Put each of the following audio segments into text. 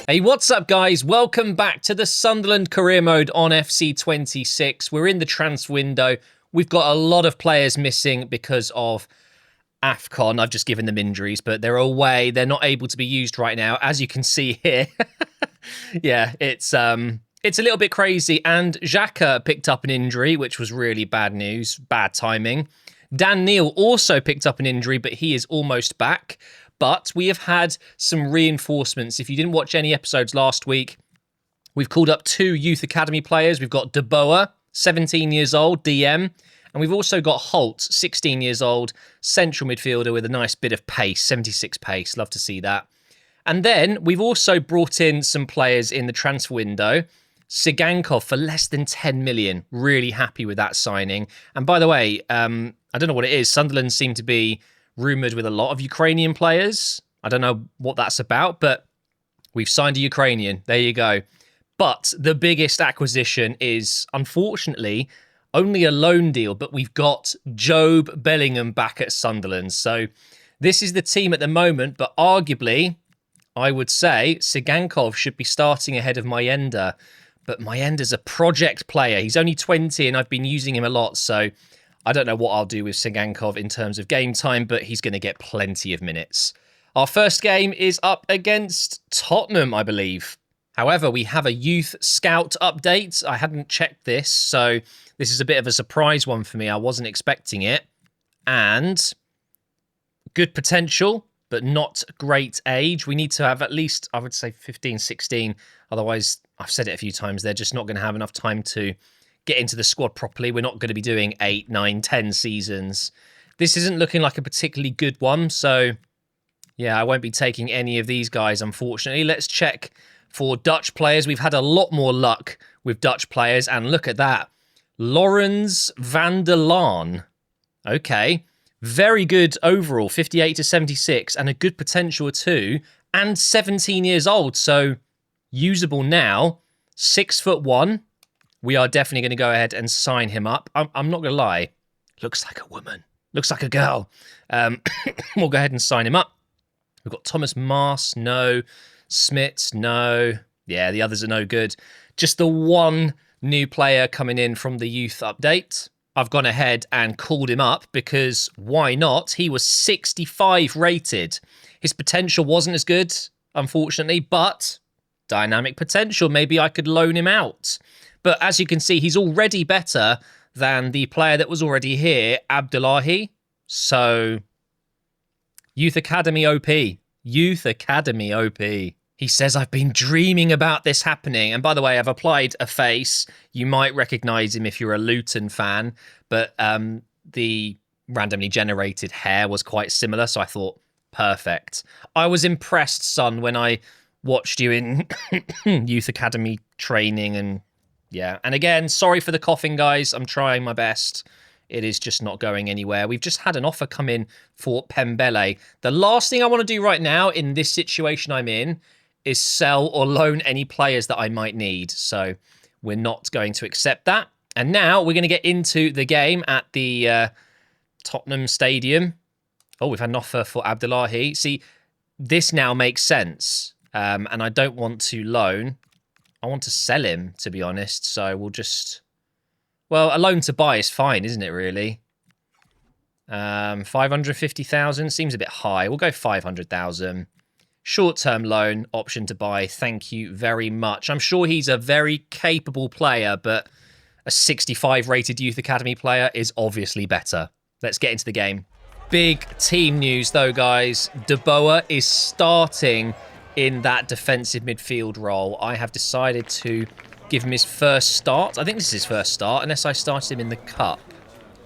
Hey, what's up, guys? Welcome back to the Sunderland career mode on FC26. We're in the transfer window. We've got a lot of players missing because of AFCON. I've just given them injuries, but they're away. They're not able to be used right now, as you can see here. Yeah, it's a little bit crazy. And Xhaka picked up an injury, which was really bad news, bad timing. Danielz also picked up an injury, but he is almost back. But we have had some reinforcements. If you didn't watch any episodes last week, we've called up 2 youth academy players. We've got De Boer, 17 years old, DM. And we've also got Holt, 16 years old, central midfielder with a nice bit of pace, 76 pace. Love to see that. And then we've also brought in some players in the transfer window. Sigankov for less than 10 million. Really happy with that signing. And by the way, I don't know what it is. Sunderland seem to be rumoured with a lot of Ukrainian players. I don't know what that's about, but we've signed a Ukrainian. There you go. But the biggest acquisition is, unfortunately, only a loan deal, but we've got Jobe Bellingham back at Sunderland. So this is the team at the moment, but arguably, I would say Sigankov should be starting ahead of Mayenda. But Mayenda's a project player. He's only 20 and I've been using him a lot, so I don't know what I'll do with Sigankov in terms of game time, but he's going to get plenty of minutes. Our first game is up against Tottenham, I believe. However, we have a youth scout update. I hadn't checked this, so this is a bit of a surprise one for me. I wasn't expecting it. And good potential, but not great age. We need to have at least, I would say, 15, 16. Otherwise, I've said it a few times, they're just not going to have enough time to get into the squad properly. We're not going to be doing 8, 9, 10 seasons. This isn't looking like a particularly good one, so yeah, I won't be taking any of these guys, unfortunately. Let's check for Dutch players. We've had a lot more luck with Dutch players, and look at that. Lawrence van der Laan. Okay, very good overall, 58 to 76, and a good potential too, and 17 years old, so usable now. 6'1". We are definitely going to go ahead and sign him up. I'm not going to lie. Looks like a woman. Looks like a girl. We'll go ahead and sign him up. We've got Thomas Mars, no. Smits, no. Yeah, the others are no good. Just the one new player coming in from the youth update. I've gone ahead and called him up because why not? He was 65 rated. His potential wasn't as good, unfortunately, but dynamic potential. Maybe I could loan him out. But as you can see, he's already better than the player that was already here, Abdullahi. So, Youth Academy OP. Youth Academy OP. He says, I've been dreaming about this happening. And by the way, I've applied a face. You might recognise him if you're a Luton fan. But the randomly generated hair was quite similar. So I thought, perfect. I was impressed, son, when I watched you in Youth Academy training and yeah, and again, sorry for the coughing, guys. I'm trying my best. It is just not going anywhere. We've just had an offer come in for Pembele. The last thing I want to do right now in this situation I'm in is sell or loan any players that I might need. So we're not going to accept that. And now we're going to get into the game at the Tottenham Stadium. Oh, we've had an offer for Abdullahi. See, this now makes sense. And I don't want to loan. I want to sell him, to be honest, so we'll just... Well, a loan to buy is fine, isn't it, really? 550,000 seems a bit high. We'll go 500,000. Short-term loan, option to buy. Thank you very much. I'm sure he's a very capable player, but a 65-rated Youth Academy player is obviously better. Let's get into the game. Big team news, though, guys. De Boer is starting in that defensive midfield role. I have decided to give him his first start. I think this is his first start, unless I started him in the Cup.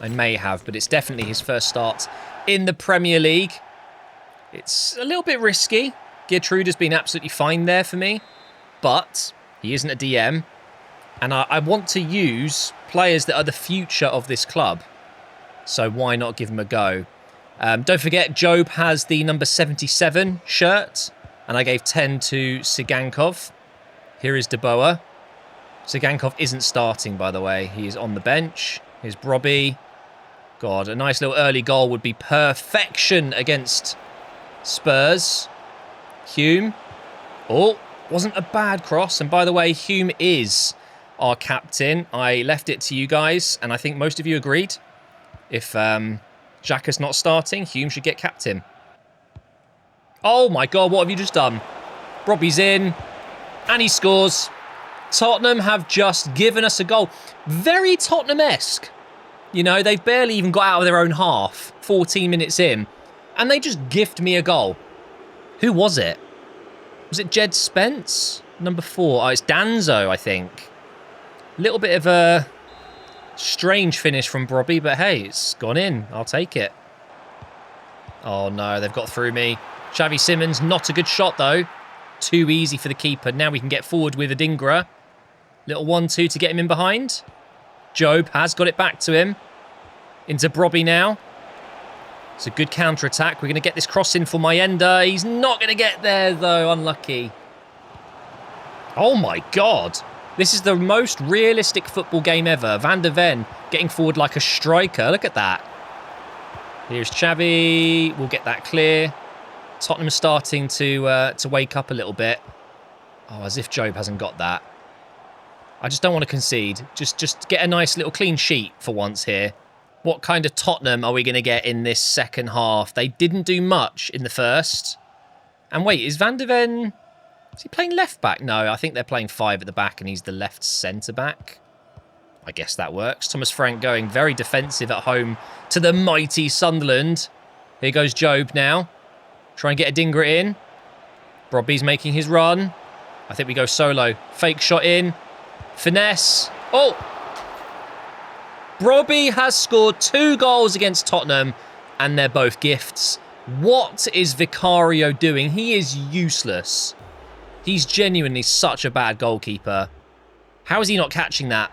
I may have, but it's definitely his first start in the Premier League. It's a little bit risky. Gertrude has been absolutely fine there for me, but he isn't a DM, and I want to use players that are the future of this club, so why not give him a go? Don't forget, Jobe has the number 77 shirt, and I gave 10 to Sigankov. Here is De Boer. Sigankov isn't starting, by the way. He is on the bench. Here's Brobby. God, a nice little early goal would be perfection against Spurs. Hume. Oh, wasn't a bad cross. And by the way, Hume is our captain. I left it to you guys, and I think most of you agreed. If Xhaka's not starting, Hume should get captain. Oh my God, what have you just done? Robbie's in, and he scores. Tottenham have just given us a goal. Very Tottenham-esque. You know, they've barely even got out of their own half, 14 minutes in, and they just gift me a goal. Who was it? Was it Jed Spence? Number 4. Oh, it's Danzo, I think. Little bit of a strange finish from Robbie, but hey, it's gone in. I'll take it. Oh no, they've got through me. Xavi Simons, not a good shot though. Too easy for the keeper. Now we can get forward with Adingra. Little 1-2 to get him in behind. Job has got it back to him. Into Brobby now. It's a good counter-attack. We're going to get this cross in for Mayenda. He's not going to get there, though. Unlucky. Oh, my God. This is the most realistic football game ever. Van der Ven getting forward like a striker. Look at that. Here's Xavi. We'll get that clear. Tottenham starting to wake up a little bit. Oh, as if Job hasn't got that. I just don't want to concede. Just get a nice little clean sheet for once here. What kind of Tottenham are we going to get in this second half? They didn't do much in the first. And wait, is Van der Ven... Is he playing left back? No, I think they're playing 5 at the back and he's the left centre back. I guess that works. Thomas Frank going very defensive at home to the mighty Sunderland. Here goes Job now. Try and get Adingra in. Robbie's making his run. I think we go solo. Fake shot in. Finesse. Oh! Robbie has scored 2 goals against Tottenham, and they're both gifts. What is Vicario doing? He is useless. He's genuinely such a bad goalkeeper. How is he not catching that?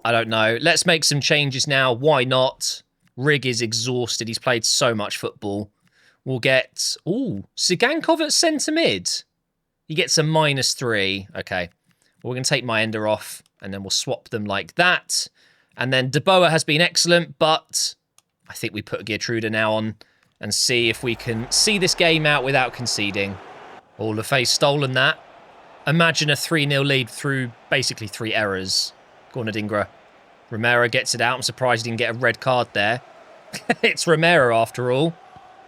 I don't know. Let's make some changes now. Why not? Rig is exhausted. He's played so much football. We'll get... Ooh, Sigankov at centre mid. He gets a -3. Okay. Well, we're going to take Mayenda off, and then we'll swap them like that. And then De Boer has been excellent, but I think we put Geertruida now on and see if we can see this game out without conceding. Oh, Lefay's stolen that. Imagine a 3-0 lead through basically 3 errors. Go on, Adingra. Romero gets it out. I'm surprised he didn't get a red card there. It's Romero after all.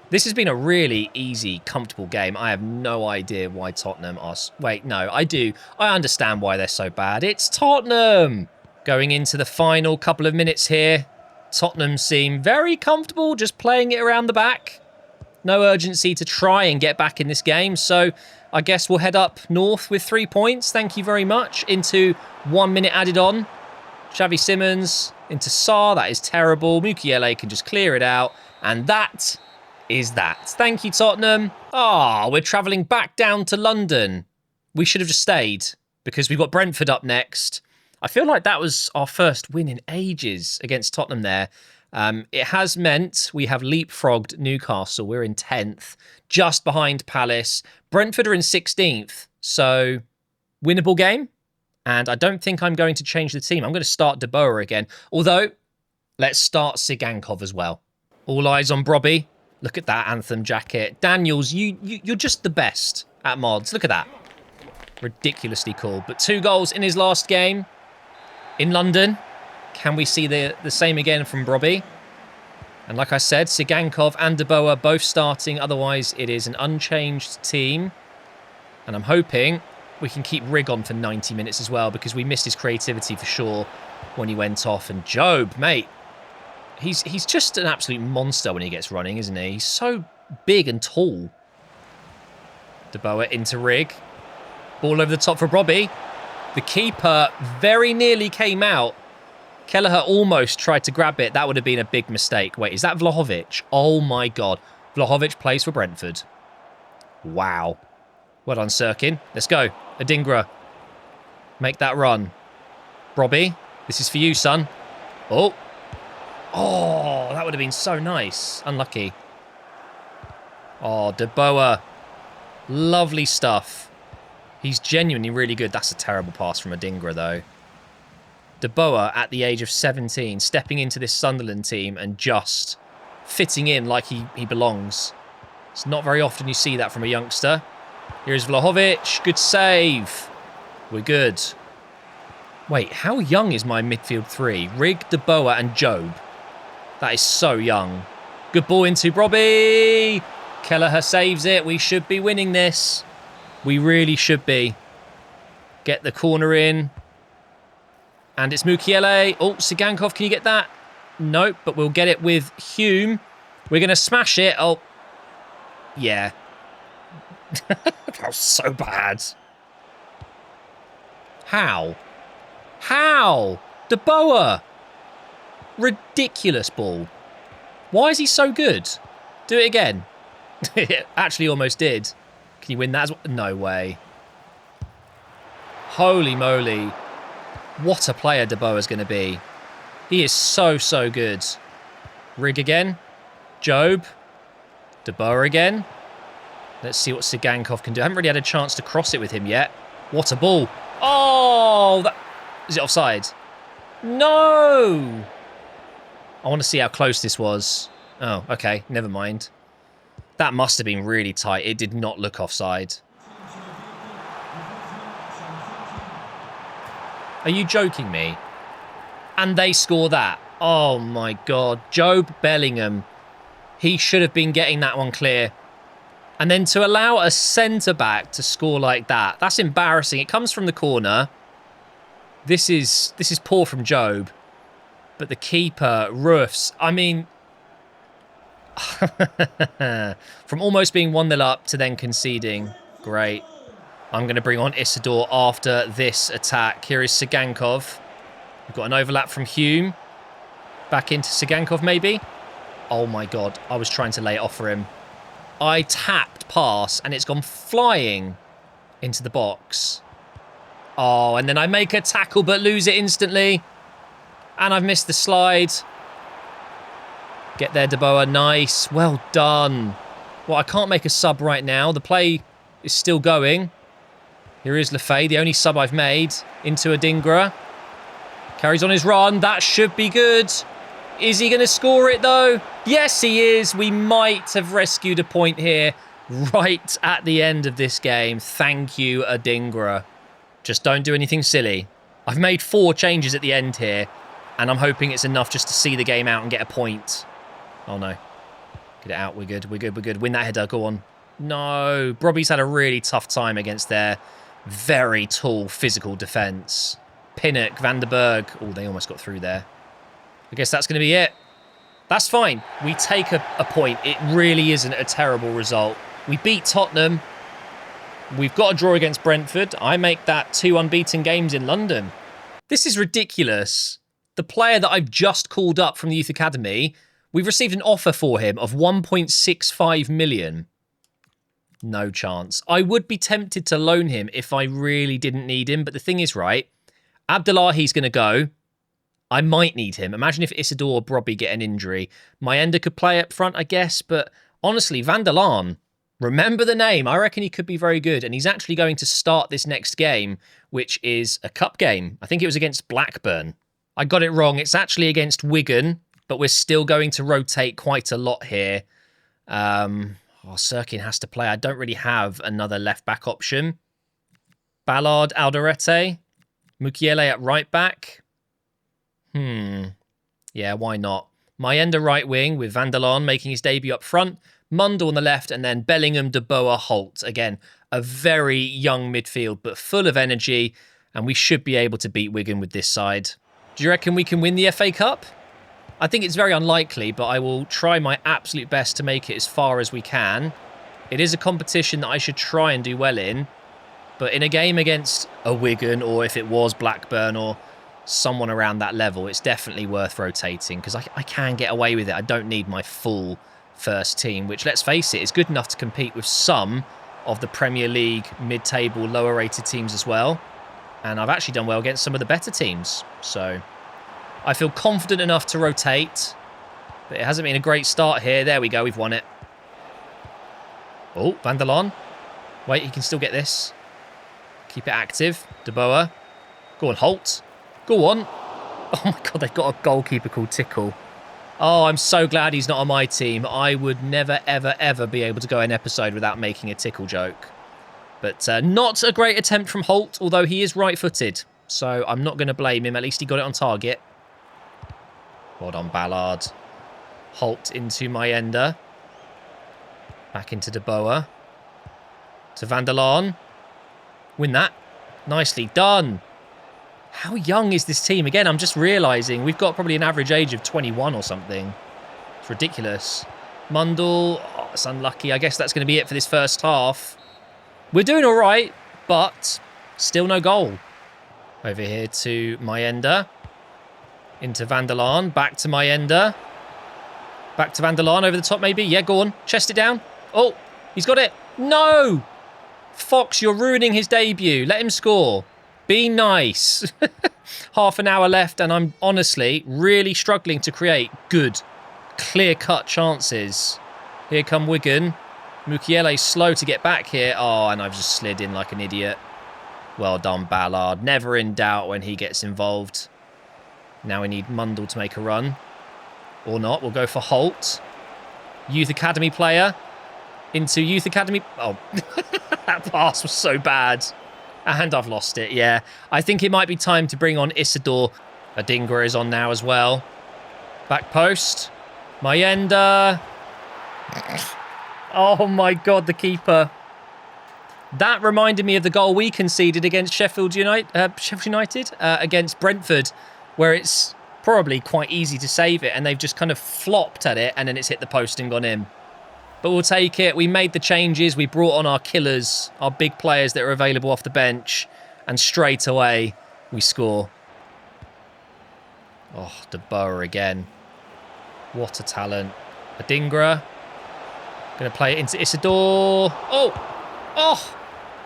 This has been a really easy, comfortable game. I have no idea why Tottenham are... Wait, no, I do. I understand why they're so bad. It's Tottenham! Going into the final couple of minutes here. Tottenham seem very comfortable just playing it around the back. No urgency to try and get back in this game. So I guess we'll head up north with 3 points. Thank you very much. Into 1 minute added on. Xavi Simons into Sarr. That is terrible. Mukiele can just clear it out. And that is that. Thank you, Tottenham. We're travelling back down to London. We should have just stayed because we've got Brentford up next. I feel like that was our first win in ages against Tottenham there. It has meant we have leapfrogged Newcastle. We're in 10th, just behind Palace. Brentford are in 16th, so winnable game. And I don't think I'm going to change the team. I'm going to start De Boer again. Although, let's start Sigankov as well. All eyes on Brobby. Look at that anthem jacket. Danielz, you're just the best at mods. Look at that. Ridiculously cool. But 2 goals in his last game in London. Can we see the same again from Brobby? And like I said, Sigankov and De Boer both starting. Otherwise, it is an unchanged team. And I'm hoping we can keep Rig on for 90 minutes as well because we missed his creativity for sure when he went off. And Job, mate, he's just an absolute monster when he gets running, isn't he? He's so big and tall. De Boer into Rig. Ball over the top for Brobby. The keeper very nearly came out. Kelleher almost tried to grab it. That would have been a big mistake. Wait, is that Vlahovic? Oh my God. Vlahovic plays for Brentford. Wow. Well done, Sirkin. Let's go. Adingra. Make that run. Brobby, this is for you, son. Oh. Oh, that would have been so nice. Unlucky. Oh, De Boer. Lovely stuff. He's genuinely really good. That's a terrible pass from Adingra, though. De Boer at the age of 17, stepping into this Sunderland team and just fitting in like he belongs. It's not very often you see that from a youngster. Here's Vlahovic. Good save. We're good. Wait, how young is my midfield three? Rig, De Boer and Job. That is so young. Good ball into Robbie. Kelleher saves it. We should be winning this. We really should be. Get the corner in. And it's Mukiele. Oh, Sigankov, can you get that? Nope, but we'll get it with Hume. We're going to smash it. Oh, yeah. That was so bad. How? How? De Boer. Ridiculous ball. Why is he so good? Do it again. It actually almost did. Can you win that as well? No way. Holy moly. What a player De Boer's going to be. He is so, so good. Rig again. Job. De Boer again. Let's see what Sigankov can do. I haven't really had a chance to cross it with him yet. What a ball. Oh, that... Is it offside? No! I want to see how close this was. Oh, okay. Never mind. That must have been really tight. It did not look offside. Are you joking me? And they score that. Oh my God. Job Bellingham. He should have been getting that one clear. And then to allow a centre-back to score like that, that's embarrassing. It comes from the corner. This is poor from Job. But the keeper, Roofs, I mean... from almost being 1-0 up to then conceding. Great. I'm going to bring on Isidore after this attack. Here is Sigankov. We've got an overlap from Hume. Back into Sigankov, maybe. Oh, my God. I was trying to lay it off for him. I tapped pass, and it's gone flying into the box. Oh, and then I make a tackle, but lose it instantly. And I've missed the slide. Get there, De Boer. Nice. Well done. Well, I can't make a sub right now. The play is still going. Here is Lefay, the only sub I've made, into Adingra. Carries on his run. That should be good. Is he going to score it, though? Yes, he is. We might have rescued a point here right at the end of this game. Thank you, Adingra. Just don't do anything silly. I've made 4 changes at the end here, and I'm hoping it's enough just to see the game out and get a point. Oh, no. Get it out. We're good. We're good. We're good. Win that header. Go on. No. Brobby's had a really tough time against their very tall physical defence. Pinnock, Van der Berg. Oh, they almost got through there. I guess that's going to be it. That's fine. We take a point. It really isn't a terrible result. We beat Tottenham. We've got a draw against Brentford. I make that 2 unbeaten games in London. This is ridiculous. The player that I've just called up from the Youth Academy, we've received an offer for him of 1.65 million. No chance. I would be tempted to loan him if I really didn't need him. But the thing is, right, Abdullahi's going to go. I might need him. Imagine if Isidore or Brobby get an injury. Mayenda could play up front, I guess. But honestly, Van der Laan, remember the name. I reckon he could be very good. And he's actually going to start this next game, which is a cup game. I think it was against Blackburn. I got it wrong. It's actually against Wigan. But we're still going to rotate quite a lot here. Sirkin has to play. I don't really have another left-back option. Ballard, Alderete. Mukiele at right-back. Yeah, why not? Mayenda right wing with Van der Laan making his debut up front. Mundle on the left, and then Bellingham, De Boer, Holt. Again, a very young midfield, but full of energy, and we should be able to beat Wigan with this side. Do you reckon we can win the FA Cup? I think it's very unlikely, but I will try my absolute best to make it as far as we can. It is a competition that I should try and do well in, but in a game against a Wigan, or if it was Blackburn or someone around that level, it's definitely worth rotating because I can get away with it. I don't need my full first team, which, let's face it, is good enough to compete with some of the Premier League mid-table, lower-rated teams as well. And I've actually done well against some of the better teams. So I feel confident enough to rotate, but it hasn't been a great start here. There we go. We've won it. Oh, Van der Laan. Wait, he can still get this. Keep it active. De Boer. Go on, Holt. Go on. Oh my God, they've got a goalkeeper called Tickle. Oh, I'm so glad he's not on my team. I would never, ever, ever be able to go an episode without making a Tickle joke. But not a great attempt from Holt, although he is right-footed. So I'm not going to blame him. At least he got it on target. Well done, Ballard. Holt into Mayenda. Back into De Boer. To Van der Laan. Win that. Nicely done. How young is this team? Again, I'm just realising we've got probably an average age of 21 or something. It's ridiculous. Mundell. Oh, it's unlucky. I guess that's going to be it for this first half. We're doing all right, but still no goal. Over here to Mayenda. Into Van der Laan. Back to Mayenda. Back to Van der Laan over the top maybe. Yeah, go on. Chest it down. Oh, he's got it. No! Fox, you're ruining his debut. Let him score. Be nice. Half an hour left and I'm honestly really struggling to create good, clear-cut chances. Here come Wigan. Mukiele's slow to get back here. Oh, and I've just slid in like an idiot. Well done, Ballard. Never in doubt when he gets involved. Now we need Mundell to make a run. Or not. We'll go for Holt. Youth Academy player. Into Youth Academy. Oh, that pass was so bad. And I've lost it, yeah. I think it might be time to bring on Isidore. Adingra is on now as well. Back post. Mayenda. Oh my God, the keeper. That reminded me of the goal we conceded against Sheffield United against Brentford, where it's probably quite easy to save it and they've just kind of flopped at it and then it's hit the post and gone in. But we'll take it. We made the changes. We brought on our killers, our big players that are available off the bench. And straight away, we score. Oh, De Boer again. What a talent. Adingra. Going to play it into Isidore. Oh! Oh!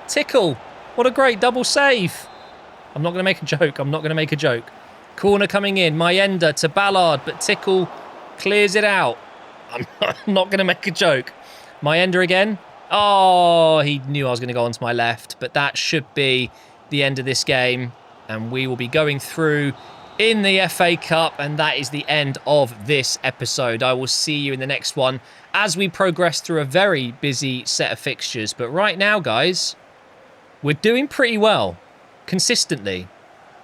Tickle. What a great double save. I'm not going to make a joke. I'm not going to make a joke. Corner coming in. Mayenda to Ballard, but Tickle clears it out. I'm not going to make a joke. Mayenda again. Oh, he knew I was going to go onto my left, but that should be the end of this game. And we will be going through in the FA Cup, and that is the end of this episode. I will see you in the next one as we progress through a very busy set of fixtures. But right now, guys, we're doing pretty well, consistently.